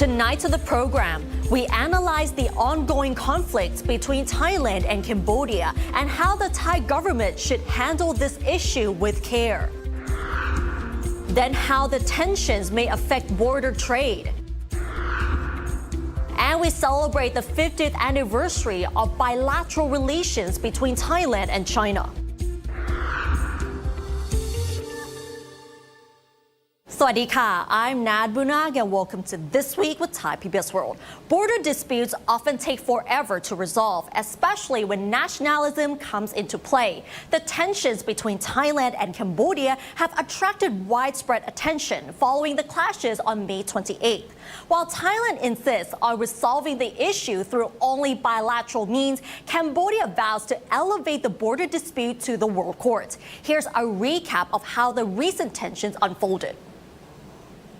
Tonight to the program, we analyze the ongoing conflicts between Thailand and Cambodia and how the Thai government should handle this issue with care. Then how the tensions may affect border trade. And we celebrate the 50th anniversary of bilateral relations between Thailand and China. Sawadee-ka, I'm Nad Bunag and welcome to This Week with Thai PBS World. Border disputes often take forever to resolve, especially when nationalism comes into play. The tensions between Thailand and Cambodia have attracted widespread attention following the clashes on May 28th. While Thailand insists on resolving the issue through only bilateral means, Cambodia vows to elevate the border dispute to the World Court. Here's a recap of how the recent tensions unfolded.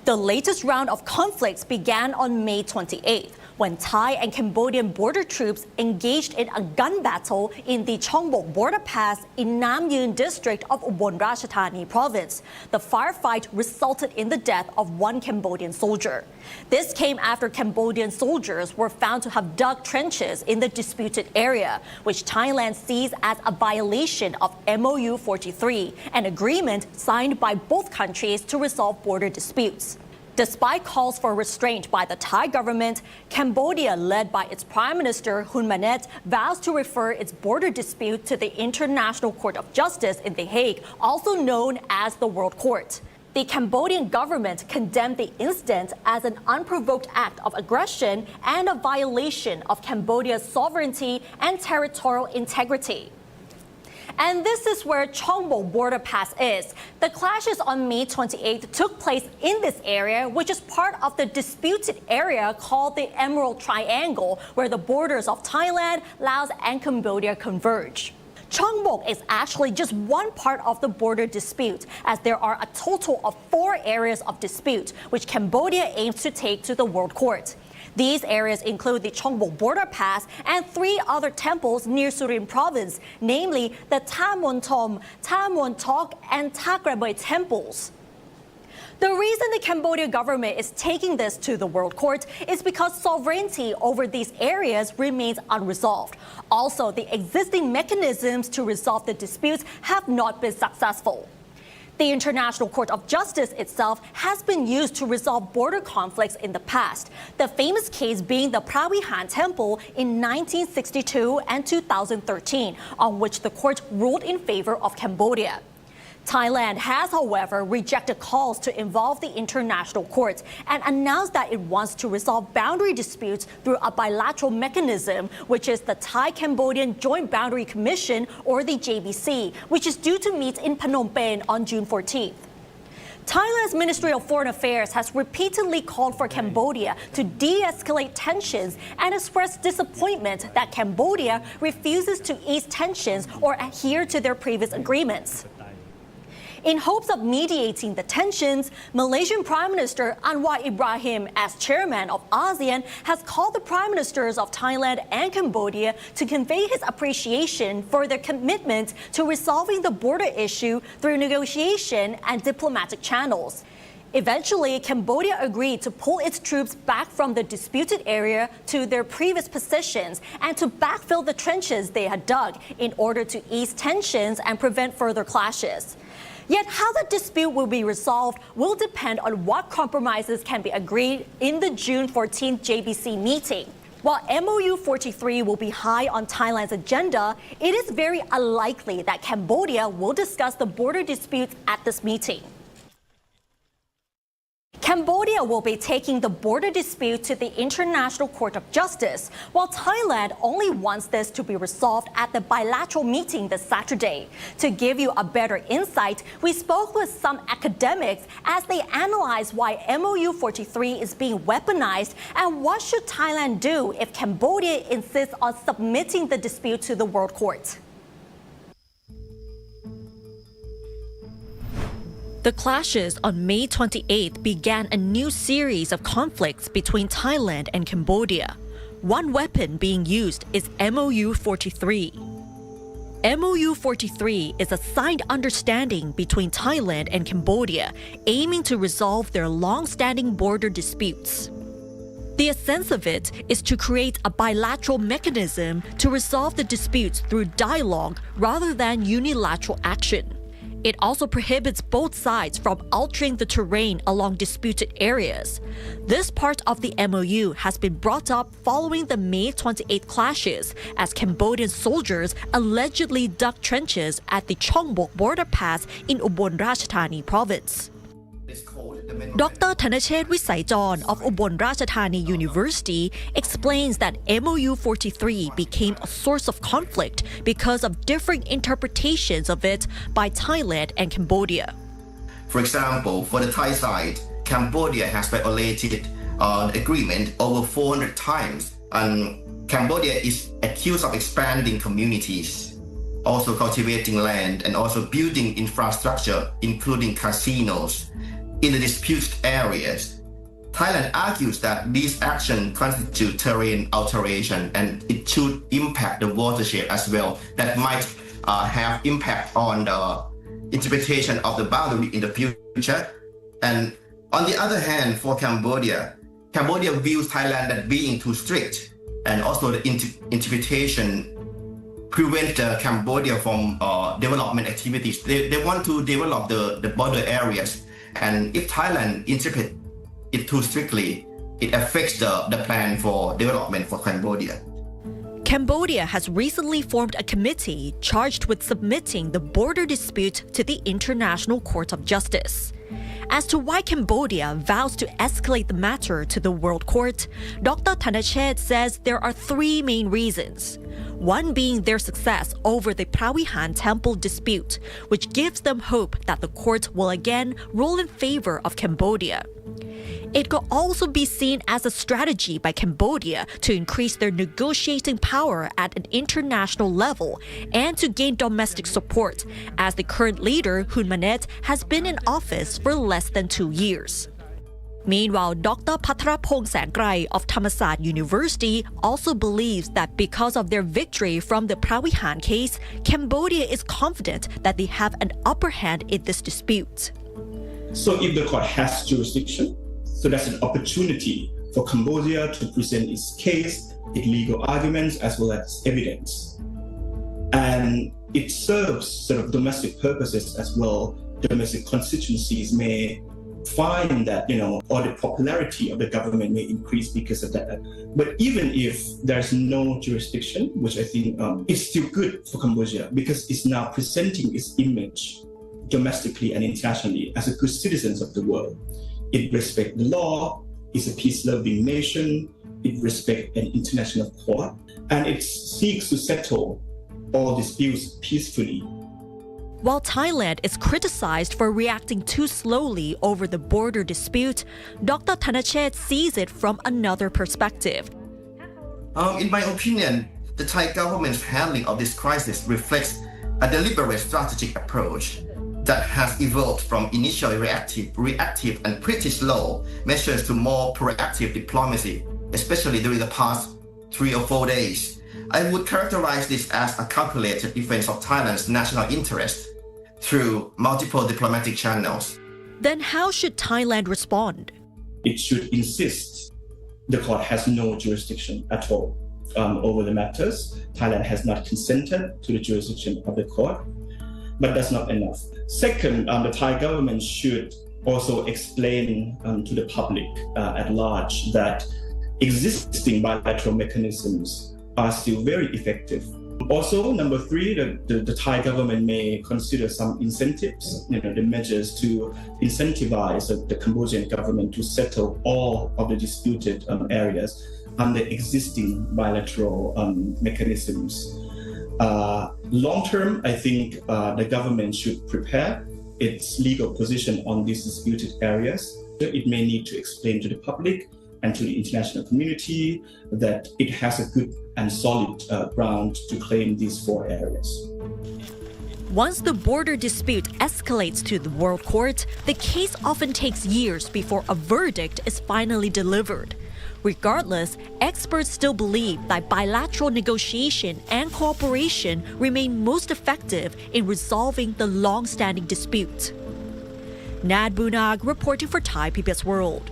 The latest round of conflicts began on May 28th, when Thai and Cambodian border troops engaged in a gun battle in the Chongbok border pass in Nam Yuen district of Ubon Ratchathani province. The firefight resulted in the death of one Cambodian soldier. This came after Cambodian soldiers were found to have dug trenches in the disputed area, which Thailand sees as a violation of MOU 43, an agreement signed by both countries to resolve border disputes. Despite calls for restraint by the Thai government, Cambodia, led by its Prime Minister Hun Manet, vows to refer its border dispute to the International Court of Justice in The Hague, also known as the World Court. The Cambodian government condemned the incident as an unprovoked act of aggression and a violation of Cambodia's sovereignty and territorial integrity. And this is where Chongbok border pass is. The clashes on May 28th took place in this area, which is part of the disputed area called the Emerald Triangle, where the borders of Thailand, Laos, and Cambodia converge. Chongbok is actually just one part of the border dispute, as there are a total of 4 areas of dispute, which Cambodia aims to take to the World Court. These areas include the Chongbok border pass and 3 other temples near Surin province, namely the Tha Mon Thom, Tha Mon Tok, and Tha Kraboy temples. The reason the Cambodia government is taking this to the World Court is because sovereignty over these areas remains unresolved. Also, the existing mechanisms to resolve the disputes have not been successful. The International Court of Justice itself has been used to resolve border conflicts in the past, the famous case being the Pravihan Temple in 1962 and 2013, on which the court ruled in favor of Cambodia. Thailand has, however, rejected calls to involve the international courts and announced that it wants to resolve boundary disputes through a bilateral mechanism, which is the Thai-Cambodian Joint Boundary Commission, or the JBC, which is due to meet in Phnom Penh on June 14th. Thailand's Ministry of Foreign Affairs has repeatedly called for Cambodia to de-escalate tensions and expressed disappointment that Cambodia refuses to ease tensions or adhere to their previous agreements. In hopes of mediating the tensions, Malaysian Prime Minister Anwar Ibrahim, as chairman of ASEAN, has called the Prime Ministers of Thailand and Cambodia to convey his appreciation for their commitment to resolving the border issue through negotiation and diplomatic channels. Eventually, Cambodia agreed to pull its troops back from the disputed area to their previous positions and to backfill the trenches they had dug in order to ease tensions and prevent further clashes. Yet how the dispute will be resolved will depend on what compromises can be agreed in the June 14th JBC meeting. While MOU 43 will be high on Thailand's agenda, it is very unlikely that Cambodia will discuss the border disputes at this meeting. Cambodia will be taking the border dispute to the International Court of Justice, while Thailand only wants this to be resolved at the bilateral meeting this Saturday. To give you a better insight, we spoke with some academics as they analyze why MOU 43 is being weaponized and what should Thailand do if Cambodia insists on submitting the dispute to the World Court. The clashes on May 28th began a new series of conflicts between Thailand and Cambodia. One weapon being used is MOU 43. MOU 43 is a signed understanding between Thailand and Cambodia aiming to resolve their long-standing border disputes. The essence of it is to create a bilateral mechanism to resolve the disputes through dialogue rather than unilateral action. It also prohibits both sides from altering the terrain along disputed areas. This part of the MOU has been brought up following the May 28 clashes as Cambodian soldiers allegedly dug trenches at the Chongbuk border pass in Ubon Ratchathani province. Dr. Thanachet Visaijon of Ubon Ratchathani University explains that MOU 43 became a source of conflict because of differing interpretations of it by Thailand and Cambodia. For example, for the Thai side, Cambodia has violated the agreement over 400 times, and Cambodia is accused of expanding communities, also cultivating land and also building infrastructure, including casinos, in the disputed areas. Thailand argues that these actions constitute terrain alteration and it should impact the watershed as well. That might have impact on the interpretation of the boundary in the future. And on the other hand, for Cambodia views Thailand as being too strict, and also the interpretation prevent Cambodia from development activities. They want to develop the border areas. And if Thailand interprets it too strictly, it affects the plan for development for Cambodia. Cambodia has recently formed a committee charged with submitting the border dispute to the International Court of Justice. As to why Cambodia vows to escalate the matter to the World Court, Dr. Thanachet says there are three main reasons. One being their success over the Pravihan temple dispute, which gives them hope that the court will again rule in favor of Cambodia. It could also be seen as a strategy by Cambodia to increase their negotiating power at an international level and to gain domestic support, as the current leader, Hun Manet, has been in office for less than 2 years. Meanwhile, Dr. Patharapong Sangrai of Thammasat University also believes that because of their victory from the Pravihan case, Cambodia is confident that they have an upper hand in this dispute. So if the court has jurisdiction, so that's an opportunity for Cambodia to present its case, its legal arguments, as well as evidence. And it serves sort of domestic purposes as well. Domestic constituencies may find that, or the popularity of the government may increase because of that. But even if there's no jurisdiction, which I think is still good for Cambodia because it's now presenting its image domestically and internationally as a good citizen of the world. It respects the law, is a peace-loving nation, it respects an international court, and it seeks to settle all disputes peacefully. While Thailand is criticized for reacting too slowly over the border dispute, Dr. Thanachet sees it from another perspective. In my opinion, the Thai government's handling of this crisis reflects a deliberate strategic approach that has evolved from initially reactive and pretty slow measures to more proactive diplomacy, especially during the past 3 or 4 days. I would characterize this as a calculated defense of Thailand's national interest through multiple diplomatic channels. Then how should Thailand respond? It should insist the court has no jurisdiction at all over the matters. Thailand has not consented to the jurisdiction of the court, but that's not enough. Second, the Thai government should also explain to the public at large that existing bilateral mechanisms are still very effective. Also, number three, the Thai government may consider some incentives, the measures to incentivize the Cambodian government to settle all of the disputed areas under existing bilateral mechanisms. Long term, I think the government should prepare its legal position on these disputed areas. It may need to explain to the public and to the international community that it has a good and solid ground to claim these 4 areas. Once the border dispute escalates to the World Court, the case often takes years before a verdict is finally delivered. Regardless, experts still believe that bilateral negotiation and cooperation remain most effective in resolving the long-standing dispute. Nad Bunag reporting for Thai PBS World.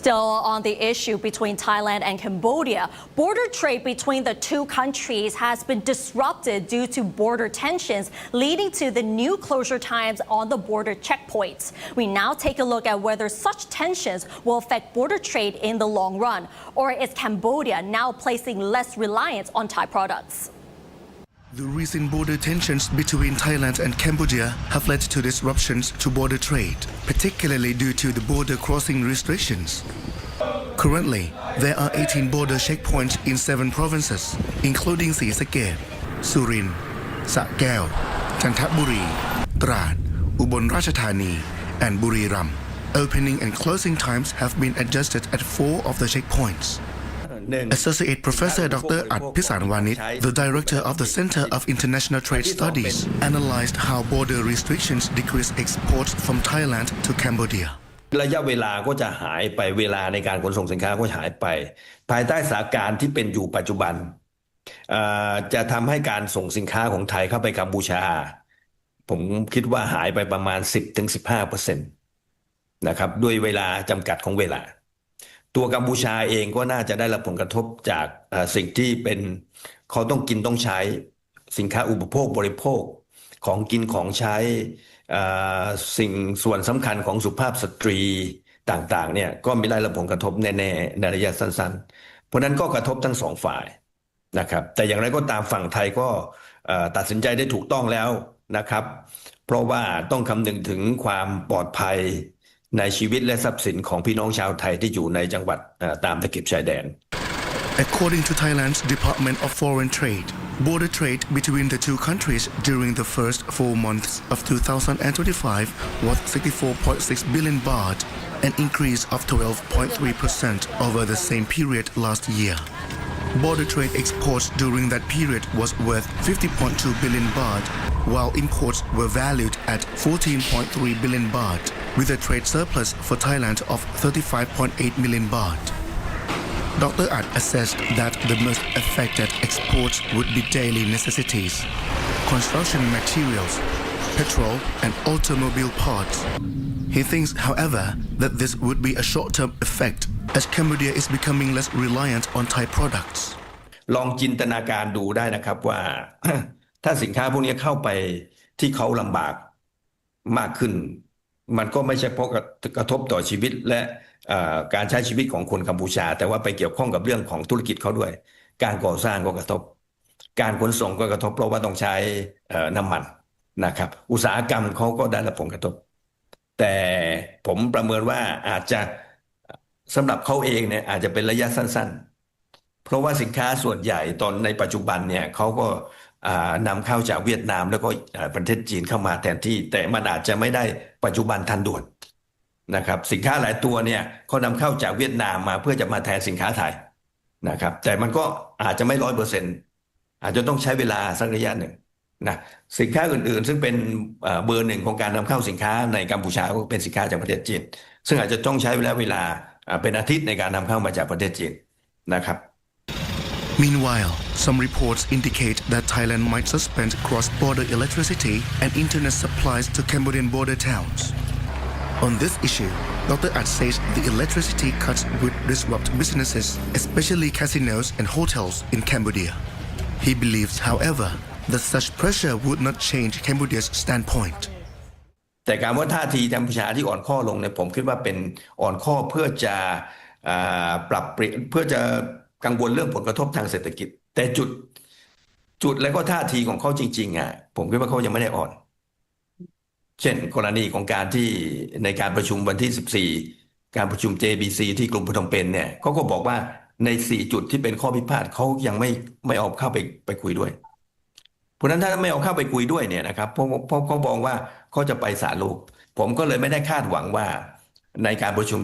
Still on the issue between Thailand and Cambodia, border trade between the two countries has been disrupted due to border tensions, leading to the new closure times on the border checkpoints. We now take a look at whether such tensions will affect border trade in the long run, or is Cambodia now placing less reliance on Thai products? The recent border tensions between Thailand and Cambodia have led to disruptions to border trade, particularly due to the border crossing restrictions. Currently, there are 18 border checkpoints in 7 provinces, includingศรีสะเกษ Surin, สระแก้ว Chanthaburi, ตราด อุบลราชธานี and บุรีรัมย์ Opening and closing times have been adjusted at 4 of the checkpoints. Associate Professor Dr. At Pisanwanit, the director of the Center of International Trade Studies, analyzed how border restrictions decrease exports from Thailand to Cambodia. ระยะเวลาก็จะหายไปเวลาในการขนส่งสินค้าก็หายไปภายใต้สถานการณ์ที่เป็นอยู่ปัจจุบันจะทำให้การส่งสินค้าของไทยเข้าไปกัมพูชาผมคิดว่าหายไปประมาณ 10-15% นะครับด้วยเวลาจำกัดของเวลาตัวกัมพูชาเองก็น่าจะได้รับผลกระทบจากสิ่งที่เป็นเขาต้องกินต้องใช้สินค้าอุปโภคบริโภคของกินของใช้สิ่งส่วนสำคัญของสุภาพสตรีต่างๆเนี่ยก็ไม่ได้รับผลกระทบแน่ๆในระยะสั้นๆเพราะนั้นก็กระทบทั้งสองฝ่ายนะครับแต่อย่างไรก็ตามฝั่งไทยก็ตัดสินใจได้ถูกต้องแล้วนะครับเพราะว่าต้องคำนึงถึงความปลอดภัยในชีวิตและทรัพย์สินของพี่น้องชาวไทยที่อยู่ในจังหวัดตามตะเข็บชายแดน According to Thailand's Department of Foreign Trade, border trade between the two countries during the first 4 months of 2025 was 64.6 billion baht, an increase of 12.3% over the same period last year. Border trade exports during that period was worth 50.2 billion baht, while imports were valued at 14.3 billion baht, with a trade surplus for Thailand of 35.8 million baht. Dr. At assessed that the most affected exports would be daily necessities, construction materials, petrol and automobile parts. He thinks, however, that this would be a short-term effect as Cambodia is becoming less reliant on Thai products. ลองจินตนาการดูได้นะครับว่า ถ้าสินค้าพวกนี้เข้าไปที่เขาลำบากมากขึ้นมันก็ไม่ใช่เพราะกระทบต่อชีวิตและการใช้ชีวิตของคนกัมพูชาแต่ว่าไปเกี่ยวข้องกับเรื่องของธุรกิจเขาด้วยการก่อสร้างก็กระทบการขนส่งก็กระทบเพราะว่าต้องใช้น้ำมันนะครับอุตสาหกรรมเขาก็ได้รับผลกระทบแต่ผมประเมินว่าอาจจะสำหรับเขาเองเนี่ยอาจจะเป็นระยะสั้นๆเพราะว่าสินค้าส่วนใหญ่ตอนในปัจจุบันเนี่ยเขาก็นำเข้าจากเวียดนามแล้วก็ประเทศจีนเข้ามาแทนที่แต่มันอาจจะไม่ได้ปัจจุบันทันด่วนนะครับสินค้าหลายตัวเนี่ยเขานำเข้าจากเวียดนามมาเพื่อจะมาแทนสินค้าไทยนะครับแต่มันก็อาจจะไม่100%อาจจะต้องใช้เวลาสักระยะหนึ่งนะสินค้าอื่นๆซึ่งเป็นเบอร์หนึ่งของการนำเข้าสินค้าในกัมพูชาก็เป็นสินค้าจากประเทศจีนซึ่งอาจจะต้องใช้เวลาเป็นอาทิตย์ในการนำเข้ามาจากประเทศจีนนะครับ Meanwhile, some reports indicate that Thailand might suspend cross-border electricity and internet supplies to Cambodian border towns. On this issue, Dr. At says the electricity cuts would disrupt businesses, especially casinos and hotels in Cambodia. He believes, however, that such pressure would not change Cambodia's standpoint. แต่การว่าท่าทีกัมพูชาที่อ่อนข้อลงเนี่ยผมคิดว่าเป็นอ่อนข้อเพื่อจะปรับเปลี่ยนเพื่อจะกังวลเรื่องผลกระทบทางเศรษฐกิจแต่จุดและก็ท่าทีของเขาจริงๆผมคิดว่าเขายังไม่ได้อ่อนเช่นกรณีของการที่ในการประชุมวันที่14การประชุม JBC ที่กรุงพนมเปญเนี่ยเขาก็บอกว่าใน4จุดที่เป็นข้อพิพาทเขายังไม่เอาเข้าไปคุยด้วยเพราะนั้นถ้าไม่เอาเข้าไปคุยด้วยเนี่ยนะครับเพราะเขาบอกว่าเขาจะไปศาลโลกผมก็เลยไม่ได้คาดหวังว่าในการประชุม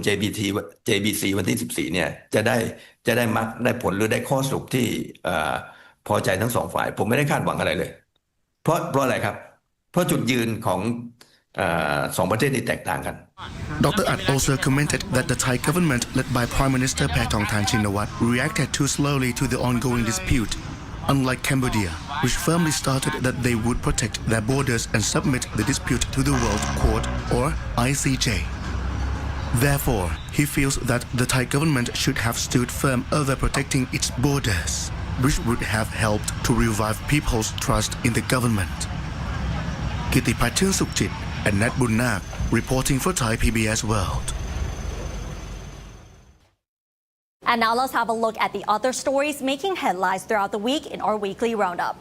JBC วันที่14เนี่ยจะได้ผลหรือได้ข้อสรุปที่พอใจทั้งสองฝ่ายผมไม่ได้คาดหวังอะไรเลยเพราะอะไรครับเพราะจุดยืนของสองประเทศนี้แตกต่างกัน Dr. At also commented that the Thai government led by Prime Minister Paetongtarn Shinawatra reacted too slowly to the ongoing dispute, unlike Cambodia, which firmly started that they would protect their borders and submit the dispute to the World Court or ICJ. Therefore, he feels that the Thai government should have stood firm over protecting its borders, which would have helped to revive people's trust in the government. Kitipat Sukhjit and Nat Bunnak reporting for Thai PBS World. And now let's have a look at the other stories making headlines throughout the week in our weekly roundup.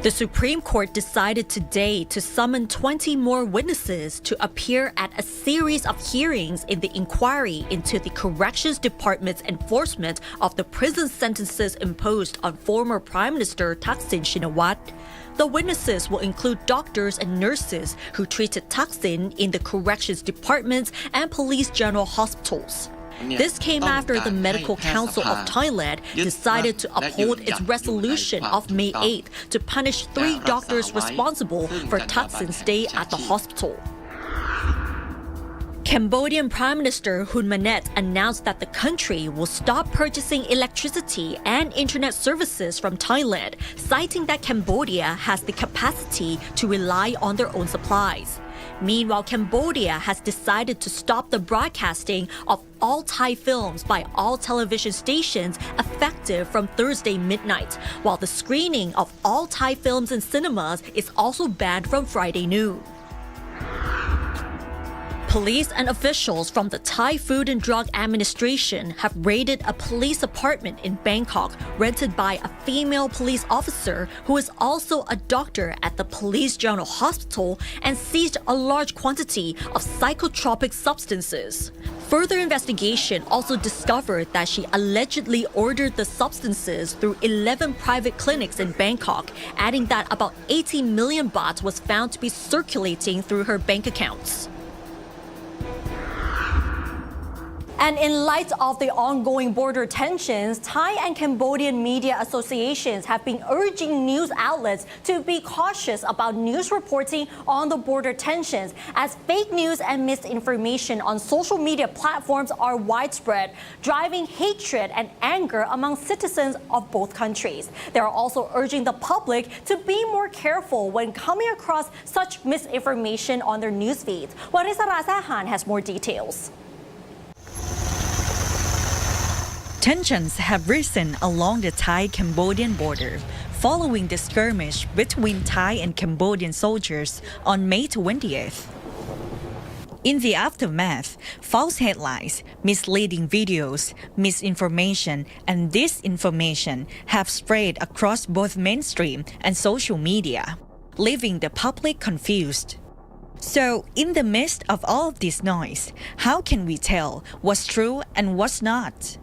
The Supreme Court decided today to summon 20 more witnesses to appear at a series of hearings in the inquiry into the Corrections Department's enforcement of the prison sentences imposed on former Prime Minister Thaksin Shinawatra. The witnesses will include doctors and nurses who treated Thaksin in the Corrections Departments and Police General Hospitals. This came after the Medical Council of Thailand decided to uphold its resolution of May 8 to punish 3 doctors responsible for Thaksin's stay at the hospital. Cambodian Prime Minister Hun Manet announced that the country will stop purchasing electricity and internet services from Thailand, citing that Cambodia has the capacity to rely on their own supplies. Meanwhile, Cambodia has decided to stop the broadcasting of all Thai films by all television stations effective from Thursday midnight, while the screening of all Thai films in cinemas is also banned from Friday noon. Police and officials from the Thai Food and Drug Administration have raided a police apartment in Bangkok rented by a female police officer who is also a doctor at the Police General Hospital and seized a large quantity of psychotropic substances. Further investigation also discovered that she allegedly ordered the substances through 11 private clinics in Bangkok, adding that about 18 million baht was found to be circulating through her bank accounts. And in light of the ongoing border tensions, Thai and Cambodian media associations have been urging news outlets to be cautious about news reporting on the border tensions, as fake news and misinformation on social media platforms are widespread, driving hatred and anger among citizens of both countries. They are also urging the public to be more careful when coming across such misinformation on their news feeds. Warisa Razahan has more details. Tensions have risen along the Thai-Cambodian border following the skirmish between Thai and Cambodian soldiers on May 20th. In the aftermath, false headlines, misleading videos, misinformation, and disinformation have spread across both mainstream and social media, leaving the public confused. So, in the midst of all of this noise, how can we tell what's true and what's not?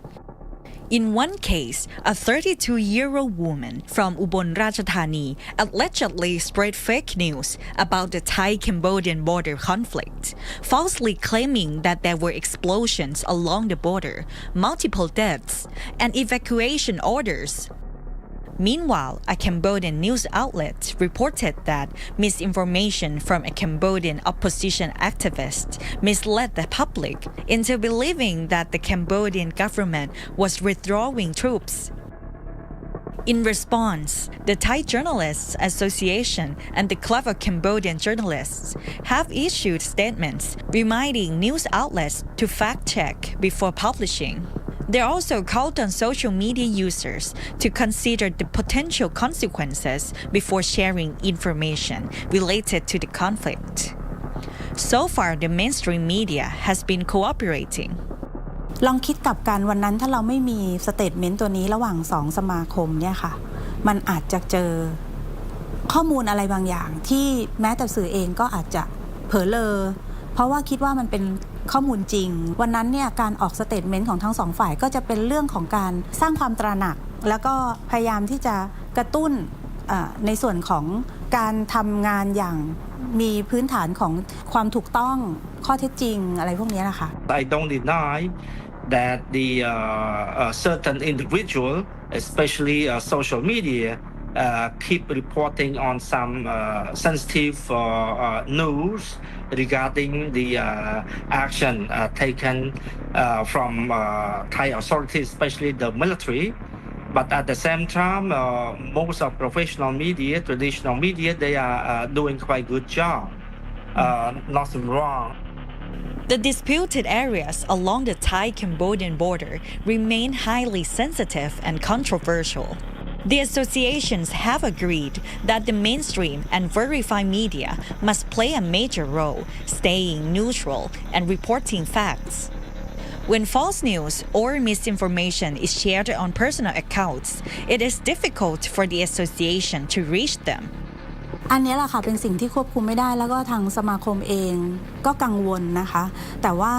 In one case, a 32-year-old woman from Ubon Ratchathani allegedly spread fake news about the Thai-Cambodian border conflict, falsely claiming that there were explosions along the border, multiple deaths, and evacuation orders. Meanwhile, a Cambodian news outlet reported that misinformation from a Cambodian opposition activist misled the public into believing that the Cambodian government was withdrawing troops. In response, the Thai Journalists Association and the Club of Cambodian Journalists have issued statements reminding news outlets to fact-check before publishing. They also called on social media users to consider the potential consequences before sharing information related to the conflict. So far, the mainstream media has been cooperating. ลองคิดกลับกันวันนั้นถ้าเราไม่มีสเตทเมนต์ตัวนี้ระหว่าง2สมาคมเนี่ยค่ะมันอาจจะเจอข้อมูลอะไรบางอย่างที่แม้แต่สื่อเองก็อาจจะเผลอเลอเพราะว่าคิดว่ามันเป็นข้อมูลจริงวันนั้นเนี่ยการออกสเตทเมนต์ของทั้งสองฝ่ายก็จะเป็นเรื่องของการสร้างความตระหนักแล้วก็พยายามที่จะกระตุ้นในส่วนของการทำงานอย่างมีพื้นฐานของความถูกต้องข้อเท็จจริงอะไรพวกนี้นะคะ I don't deny that the certain individual, especially social media, keep reporting on some sensitive news regarding the action taken from Thai authorities, especially the military. But at the same time, most of professional media, traditional media, they are doing quite good job. Nothing wrong. The disputed areas along the Thai-Cambodian border remain highly sensitive and controversial. The associations have agreed that the mainstream and verified media must play a major role, staying neutral and reporting facts. When false news or misinformation is shared on personal accounts, it is difficult for the association to reach them. อันนี้แหละค่ะเป็นสิ่งที่ควบคุมไม่ได้แล้วก็ทางสมาคมเองก็กังวลนะคะแต่ว่า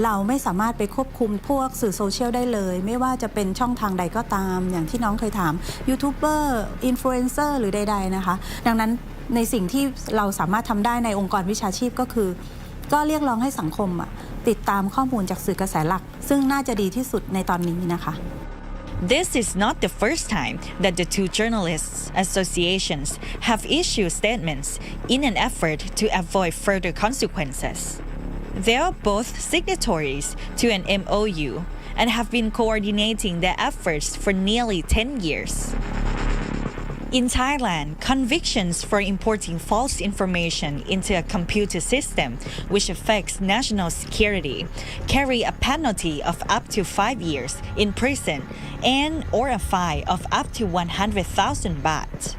เราไม่สามารถไปควบคุมพวกสื่อโซเชียลได้เลยไม่ว่าจะเป็นช่องทางใดก็ตามอย่างที่น้องเคยถามยูทูบเบอร์อินฟลูเอนเซอร์หรือใดๆนะคะดังนั้นในสิ่งที่เราสามารถทำได้ในองค์กรวิชาชีพก็คือก็เรียกร้องให้สังคมติดตามข้อมูลจากสื่อกระแสหลักซึ่งน่าจะดีที่สุดในตอนนี้นะคะ This is not the first time that the two journalists' associations have issued statements in an effort to avoid further consequences. They are both signatories to an MOU and have been coordinating their efforts for nearly 10 years. In Thailand, convictions for importing false information into a computer system which affects national security carry a penalty of up to 5 years in prison and or a fine of up to 100,000 baht.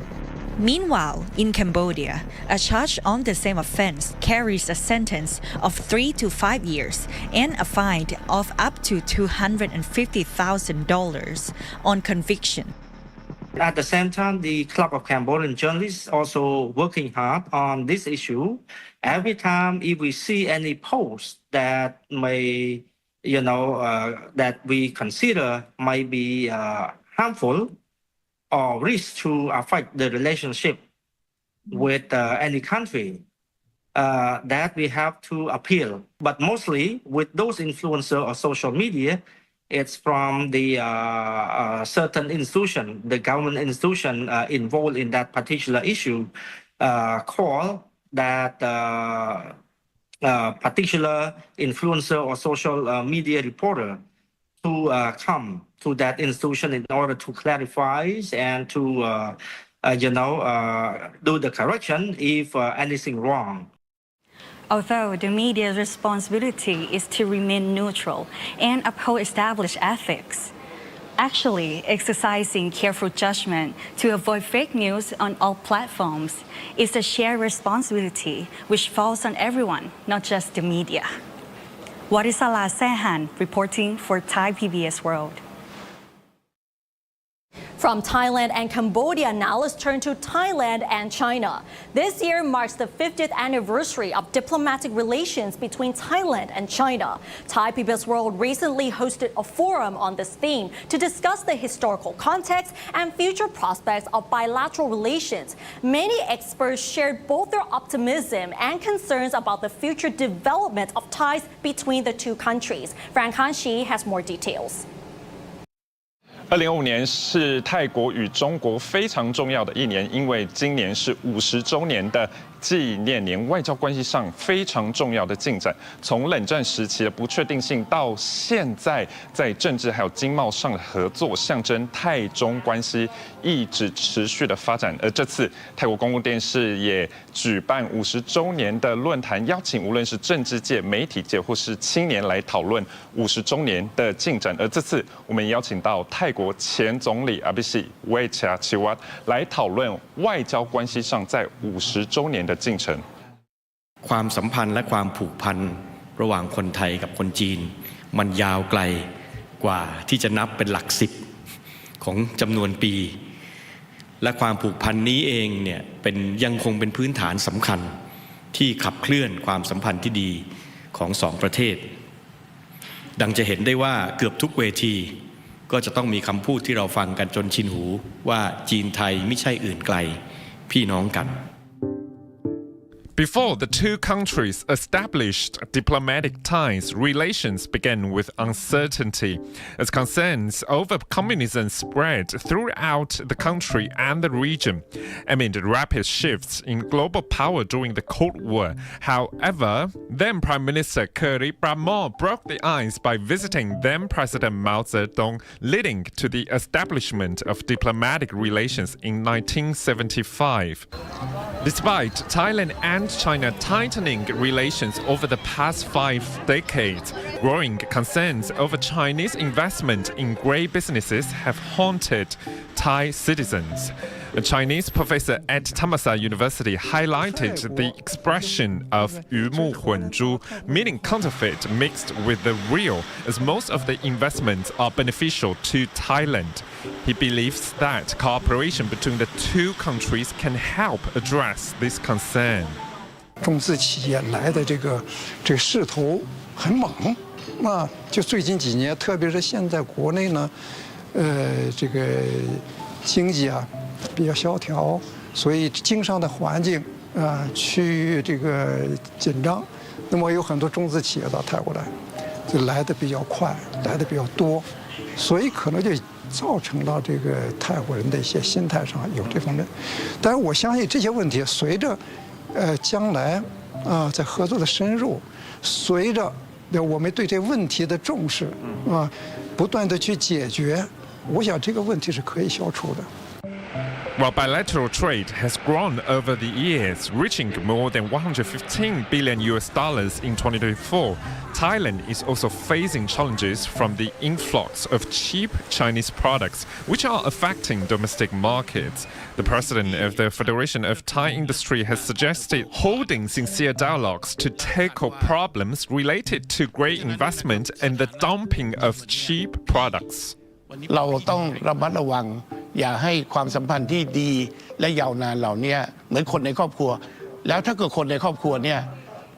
Meanwhile, in Cambodia, a charge on the same offense carries a sentence of 3 to 5 years and a fine of up to $250,000 on conviction. At the same time, the Club of Cambodian Journalists also working hard on this issue. Every time if we see any post that may, that we consider might be harmful or risk to affect the relationship with any country, that we have to appeal. But mostly with those influencers or social media, it's from the certain institution, the government institution involved in that particular issue, call that particular influencer or social media reporter to come to that institution in order to clarify and to, do the correction if anything wrong. Although the media's responsibility is to remain neutral and uphold established ethics, actually exercising careful judgment to avoid fake news on all platforms is a shared responsibility which falls on everyone, not just the media. Warisala Sehan reporting for Thai PBS World. From Thailand and Cambodia, now let's turn to Thailand and China. This year marks the 50th anniversary of diplomatic relations between Thailand and China. Thai PBS World recently hosted a forum on this theme to discuss the historical context and future prospects of bilateral relations. Many experts shared both their optimism and concerns about the future development of ties between the two countries. Frank Han-Shi has more details. 2025年是泰国与中国非常重要的一年，因为今年是50周年的纪念年，外交关系上非常重要的进展。从冷战时期的不确定性到现在在政治还有经贸上的合作，象征泰中关系一直持续的发展。而这次泰国公共电视也举办50周年的论坛，邀请无论是政治界、媒体界或是青年来讨论50周年的进展。而这次我们也邀请到泰国前总理阿比西维恰奇瓦来讨论外交关系上在50周年的进程。ความสัมพันธ์และความผูกพันระหว่างคนไทยกับคนจีนมันยาวไกลกว่าที่จะนับเป็นหลัก10ของจำนวนปีและความผูกพันนี้เองเนี่ยยังคงเป็นพื้นฐานสำคัญที่ขับเคลื่อนความสัมพันธ์ที่ดีของสองประเทศดังจะเห็นได้ว่าเกือบทุกเวทีก็จะต้องมีคำพูดที่เราฟังกันจนชินหูว่าจีนไทยไม่ใช่อื่นไกลพี่น้องกัน Before the two countries established diplomatic ties, relations began with uncertainty as concerns over communism spread throughout the country and the region amid rapid shifts in global power during the Cold War. However, then Prime Minister Kerry Pramod broke the ice by visiting then President Mao Zedong, leading to the establishment of diplomatic relations in 1975. Despite Thailand and and China tightening relations over the past 5 decades, growing concerns over Chinese investment in grey businesses have haunted Thai citizens. A Chinese professor at Thammasat University highlighted the expression of 鱼目混珠, meaning counterfeit mixed with the real, as most of the investments are beneficial to Thailand. He believes that cooperation between the two countries can help address this concern. 中资企业来的这个势头很猛，就最近几年，特别是现在国内呢，这个经济比较萧条，所以经商的环境趋于这个紧张。那么有很多中资企业到泰国来，就来的比较快，来的比较多，所以可能就造成了这个泰国人的一些心态上有这方面。但是我相信这些问题随着将来在合作的深入，随着我们对这问题的重视不断的去解决，我想这个问题是可以消除的。 While bilateral trade has grown over the years, reaching more than $115 billion in 2024, Thailand is also facing challenges from the influx of cheap Chinese products, which are affecting domestic markets. The president of the Federation of Thai Industry has suggested holding sincere dialogues to tackle problems related to grey investment and the dumping of cheap products. เราต้องระมัดระวังอย่าให้ความสัมพันธ์ที่ดีและยาวนานเหล่านี้เหมือนคนในครอบครัวแล้วถ้าเกิดคนในครอบครัวเนี่ย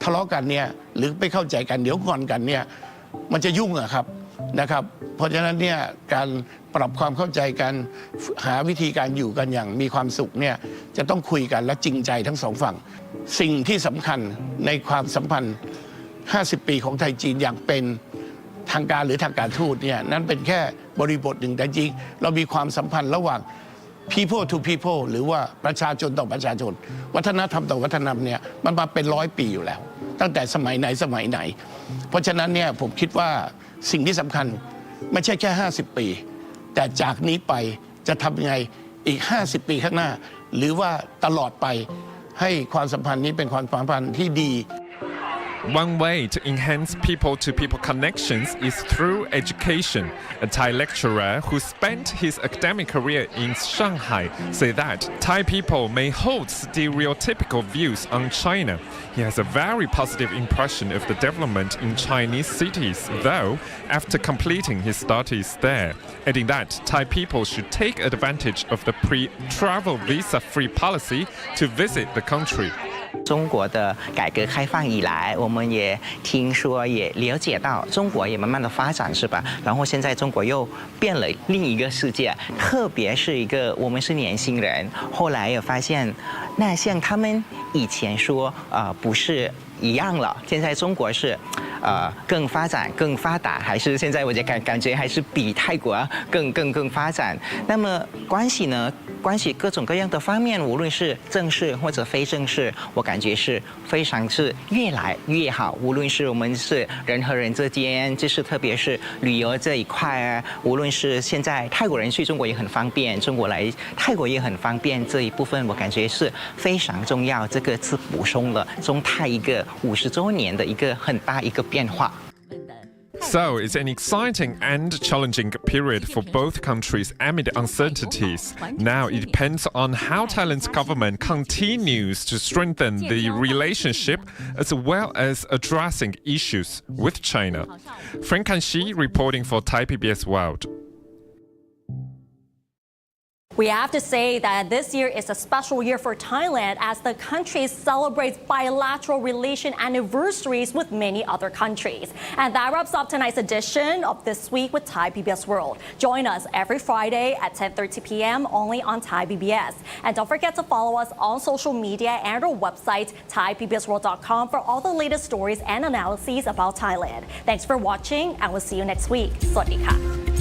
ทะเลาะกันเนี่ยหรือไม่เข้าใจกันเดี๋ยวงอนกันเนี่ยมันจะยุ่งครับนะครับเพราะฉะนั้นเนี่ยการปรับความเข้าใจกันหาวิธีการอยู่กันอย่างมีความสุขเนี่ยจะต้องคุยกันและจริงใจทั้งสองฝั่งสิ่งที่สำคัญในความสัมพันธ์50 ปีของไทยจีนอย่างเป็นทางการหรือทางการทูตเนี่ยนั้นเป็นแค่บริบทหนึ่งแต่จริงเรามีความสัมพันธ์ระหว่าง people to people หรือว่าประชาชนต่อประชาชนวัฒนธรรมต่อวัฒนธรรมเนี่ยมันมาเป็น100 ปีอยู่แล้วตั้งแต่สมัยไหนเพราะฉะนั้นเนี่ยผมคิดว่าสิ่งที่สำคัญไม่ใช่แค่50 ปีแต่จากนี้ไปจะทำยังไงอีก50 ปีข้างหน้าหรือว่าตลอดไปให้ความสัมพันธ์นี้เป็นความสัมพันธ์ที่ดี One way to enhance people-to-people connections is through education. A Thai lecturer who spent his academic career in Shanghai said that Thai people may hold stereotypical views on China. He has a very positive impression of the development in Chinese cities, though, after completing his studies there, adding that Thai people should take advantage of the pre-travel visa-free policy to visit the country. 中国的改革开放以来，我们也听说也了解到，中国也慢慢的发展，是吧？然后现在中国又变了另一个世界，特别是我们是年轻人，后来也发现，那像他们以前说不是一样了，现在中国是更发展更发达，还是现在我就感觉还是比泰国更发展。那么关系各种各样的方面，无论是正式或者非正式，我感觉是非常是越来越好。无论是我们是人和人之间，就是特别是旅游这一块无论是现在泰国人去中国也很方便，中国来泰国也很方便，这一部分我感觉是非常重要。这个是补充了中泰一个50周年的一个很大一个变化。So it's an exciting and challenging period for both countries amid uncertainties. Now it depends on how Thailand's government continues to strengthen the relationship as well as addressing issues with China. Frank Kanshi reporting for Thai PBS World. We have to say that this year is a special year for Thailand as the country celebrates bilateral relation anniversaries with many other countries. And that wraps up tonight's edition of This Week with Thai PBS World. Join us every Friday at 10:30 p.m. only on Thai PBS. And don't forget to follow us on social media and our website, thaipbsworld.com, for all the latest stories and analyses about Thailand. Thanks for watching, and we'll see you next week. สวัสดีค่ะ